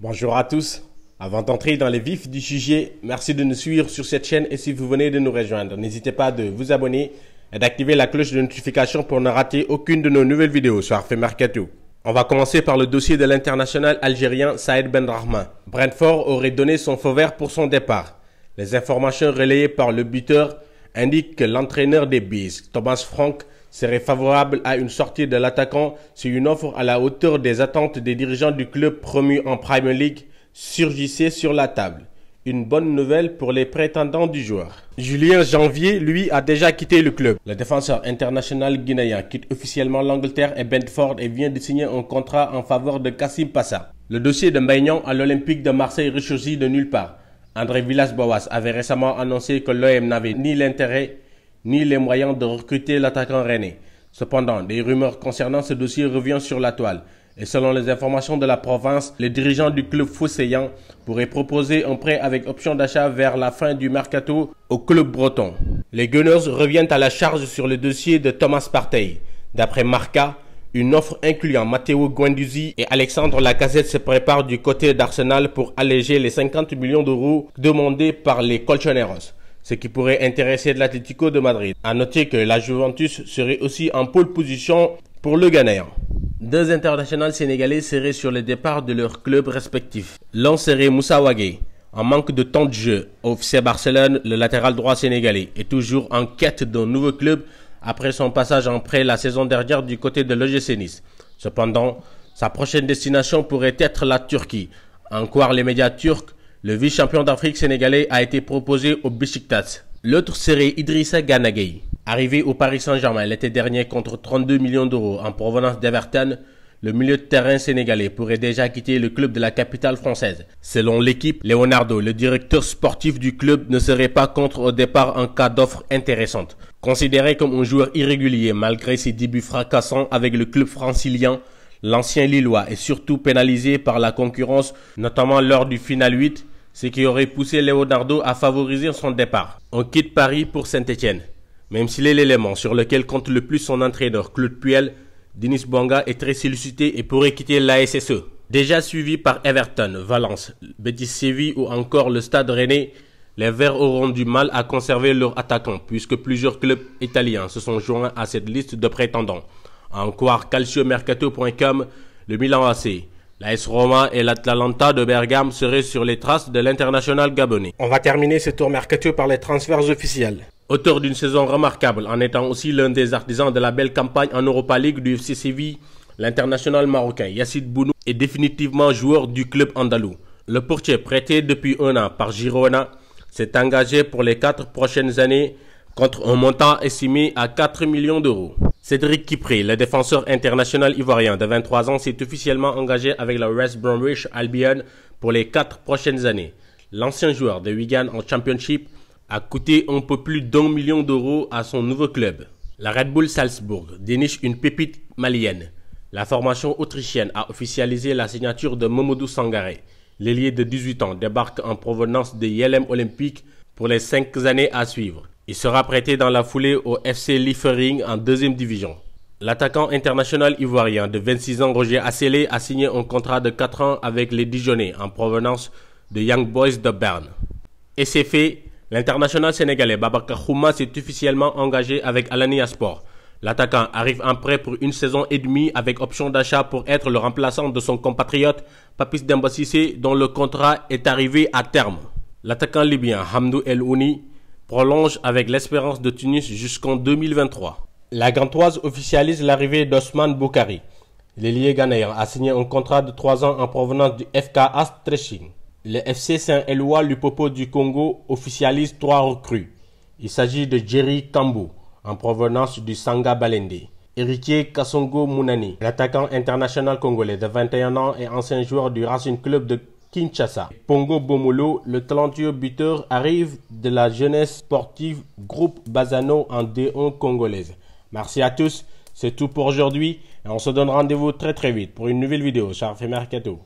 Bonjour à tous. Avant d'entrer dans les vifs du sujet, merci de nous suivre sur cette chaîne et si vous venez de nous rejoindre, n'hésitez pas de vous abonner et d'activer la cloche de notification pour ne rater aucune de nos nouvelles vidéos sur Harfé Mercato. On va commencer par le dossier de l'international algérien Saïd Benrahma. Brentford aurait donné son feu vert pour son départ. Les informations relayées par le buteur indiquent que l'entraîneur des Bees, Thomas Frank, serait favorable à une sortie de l'attaquant si une offre à la hauteur des attentes des dirigeants du club promu en Premier League surgissait sur la table. Une bonne nouvelle pour les prétendants du joueur. Julien Janvier, lui, a déjà quitté le club. Le défenseur international guinéen quitte officiellement l'Angleterre et Brentford et vient de signer un contrat en faveur de Kassim Passa. Le dossier de Maignan à l'Olympique de Marseille ressurgit de nulle part. André Villas-Boas avait récemment annoncé que l'OM n'avait ni l'intérêt ni les moyens de recruter l'attaquant rennais. Cependant, des rumeurs concernant ce dossier reviennent sur la toile. Et selon les informations de la province, les dirigeants du club phocéen pourraient proposer un prêt avec option d'achat vers la fin du mercato au club breton. Les Gunners reviennent à la charge sur le dossier de Thomas Partey. D'après Marca, une offre incluant Matteo Guendouzi et Alexandre Lacazette se prépare du côté d'Arsenal pour alléger les 50 millions d'euros demandés par les Colchoneros, ce qui pourrait intéresser l'Atlético de Madrid. A noter que la Juventus serait aussi en pole position pour le Ghanéen. Deux internationaux sénégalais seraient sur le départ de leurs clubs respectifs. L'un serait Moussa Wagué. En manque de temps de jeu au FC Barcelone, le latéral droit sénégalais est toujours en quête d'un nouveau club après son passage en prêt la saison dernière du côté de l'OGC Nice. Cependant, sa prochaine destination pourrait être la Turquie. En croire les médias turcs, le vice-champion d'Afrique sénégalais a été proposé au Beşiktaş. L'autre serait Idrissa Gana Gueye. Arrivé au Paris Saint-Germain l'été dernier contre 32 millions d'euros en provenance d'Everton, le milieu de terrain sénégalais pourrait déjà quitter le club de la capitale française. Selon l'équipe, Leonardo, le directeur sportif du club, ne serait pas contre au départ en cas d'offre intéressante. Considéré comme un joueur irrégulier malgré ses débuts fracassants avec le club francilien, l'ancien Lillois est surtout pénalisé par la concurrence, notamment lors du Final 8, ce qui aurait poussé Leonardo à favoriser son départ. On quitte Paris pour Saint-Etienne. Même s'il est l'élément sur lequel compte le plus son entraîneur Claude Puel, Denis Bouanga est très sollicité et pourrait quitter l'ASSE. Déjà suivi par Everton, Valence, Betis Séville ou encore le Stade Rennais, les Verts auront du mal à conserver leur attaquant puisque plusieurs clubs italiens se sont joints à cette liste de prétendants. À en croire calciomercato.com, le Milan AC, l'AS Roma et l'Atalanta de Bergame seraient sur les traces de l'international gabonais. On va terminer ce tour mercato par les transferts officiels. Auteur d'une saison remarquable en étant aussi l'un des artisans de la belle campagne en Europa League du FC Séville, l'international marocain Yacine Bounou est définitivement joueur du club andalou. Le portier prêté depuis un an par Girona s'est engagé pour les 4 prochaines années contre un montant estimé à 4 millions d'euros. Cédric Kipré, le défenseur international ivoirien de 23 ans, s'est officiellement engagé avec la West Bromwich Albion pour les 4 prochaines années. L'ancien joueur de Wigan en Championship a coûté un peu plus d'1 million d'euros à son nouveau club. La Red Bull Salzbourg déniche une pépite malienne. La formation autrichienne a officialisé la signature de Momodou Sangaré. L'ailier de 18 ans débarque en provenance de Yelem Olympique pour les 5 années à suivre. Il sera prêté dans la foulée au FC Liefering en 2e division. L'attaquant international ivoirien de 26 ans Roger Asselé a signé un contrat de 4 ans avec les Dijonais en provenance de Young Boys de Berne. Et c'est fait, l'international sénégalais Babacar Xhuma s'est officiellement engagé avec Alanya Sport. L'attaquant arrive en prêt pour 1 saison et demie avec option d'achat pour être le remplaçant de son compatriote Papis Demba Cissé dont le contrat est arrivé à terme. L'attaquant libyen Hamdou El Ouni prolonge avec l'Espérance de Tunis jusqu'en 2023. La Gantoise officialise l'arrivée d'Osman Boukari. L'ailier ghanéen a signé un contrat de 3 ans en provenance du FK Astrechin. Le FC Saint-Éloi Lupopo du Congo officialise 3 recrues. Il s'agit de Jerry Kambou, en provenance du Sanga Balende. Héritier Kassongo Mounani, l'attaquant international congolais de 21 ans et ancien joueur du Racing Club de Kinshasa. Pongo Bomolo, le talentueux buteur, arrive de la jeunesse sportive Groupe Bazano en D1 congolaise. Merci à tous, c'est tout pour aujourd'hui et on se donne rendez-vous très vite pour une nouvelle vidéo sur Harfé Mercato.